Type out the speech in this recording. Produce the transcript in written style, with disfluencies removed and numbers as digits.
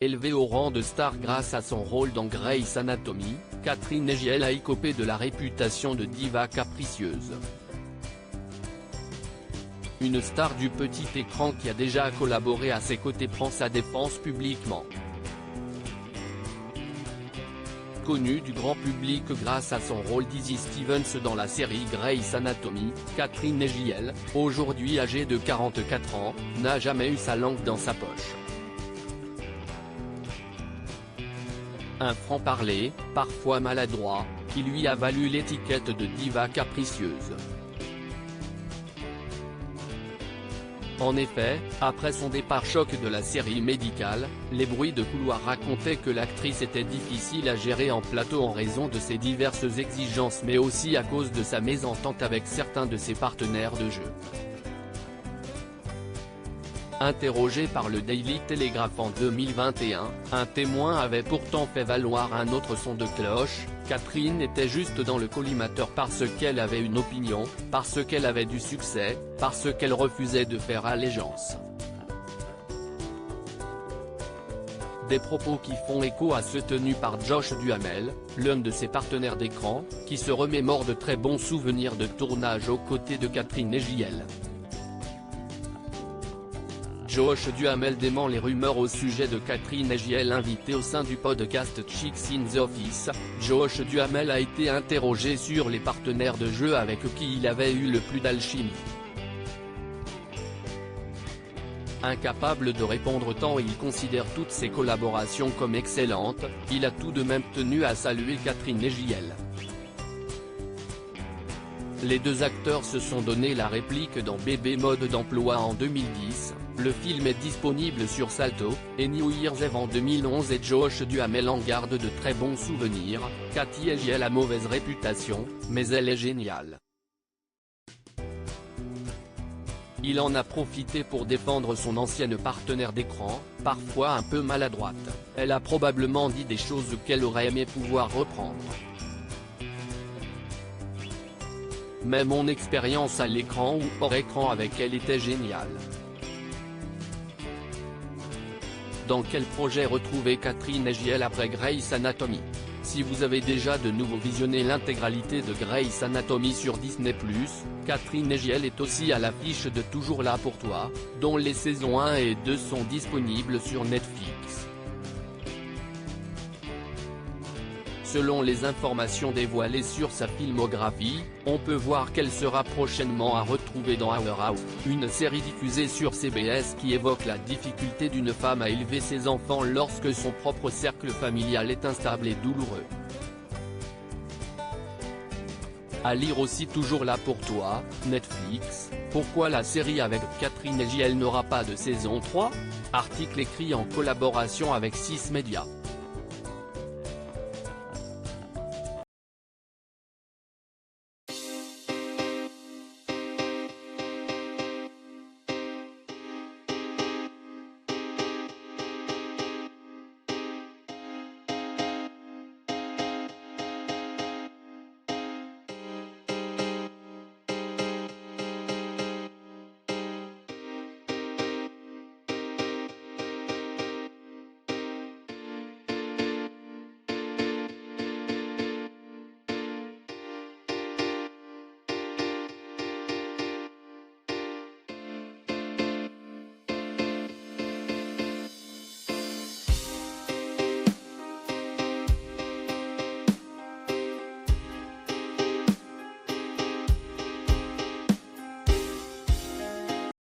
Élevée au rang de star grâce à son rôle dans Grey's Anatomy, Catherine Hegiel a écopé de la réputation de diva capricieuse. Une star du petit écran qui a déjà collaboré à ses côtés prend sa défense publiquement. Connue du grand public grâce à son rôle d'Izzy Stevens dans la série Grey's Anatomy, Catherine Hegiel, aujourd'hui âgée de 44 ans, n'a jamais eu sa langue dans sa poche. Un franc-parler, parfois maladroit, qui lui a valu l'étiquette de diva capricieuse. En effet, après son départ choc de la série médicale, les bruits de couloir racontaient que l'actrice était difficile à gérer en plateau en raison de ses diverses exigences mais aussi à cause de sa mésentente avec certains de ses partenaires de jeu. Interrogé par le Daily Telegraph en 2021, un témoin avait pourtant fait valoir un autre son de cloche. Catherine était juste dans le collimateur parce qu'elle avait une opinion, parce qu'elle avait du succès, parce qu'elle refusait de faire allégeance. Des propos qui font écho à ceux tenus par Josh Duhamel, l'un de ses partenaires d'écran, qui se remémore de très bons souvenirs de tournage aux côtés de Catherine Hegiel. Josh Duhamel dément les rumeurs au sujet de Catherine Hegiel invitée au sein du podcast Chicks in the Office. Josh Duhamel a été interrogé sur les partenaires de jeu avec qui il avait eu le plus d'alchimie. Incapable de répondre tant il considère toutes ses collaborations comme excellentes, il a tout de même tenu à saluer Catherine Hegiel. Les deux acteurs se sont donné la réplique dans Bébé mode d'emploi en 2010, le film est disponible sur Salto, et New Year's Eve en 2011 et Josh Duhamel en garde de très bons souvenirs. Cathy Hegiel a mauvaise réputation, mais elle est géniale. Il en a profité pour défendre son ancienne partenaire d'écran, parfois un peu maladroite. Elle a probablement dit des choses qu'elle aurait aimé pouvoir reprendre. Mais mon expérience à l'écran ou hors écran avec elle était géniale. Dans quel projet retrouver Catherine Hegiel après Grey's Anatomy? Si vous avez déjà de nouveau visionné l'intégralité de Grey's Anatomy sur Disney+, Catherine Hegiel est aussi à l'affiche de Toujours là pour toi, dont les saisons 1 et 2 sont disponibles sur Netflix. Selon les informations dévoilées sur sa filmographie, on peut voir qu'elle sera prochainement à retrouver dans Our House, une série diffusée sur CBS qui évoque la difficulté d'une femme à élever ses enfants lorsque son propre cercle familial est instable et douloureux. À lire aussi Toujours là pour toi, Netflix, pourquoi la série avec Catherine Hegiel n'aura pas de saison 3 ? Article écrit en collaboration avec 6 Médias.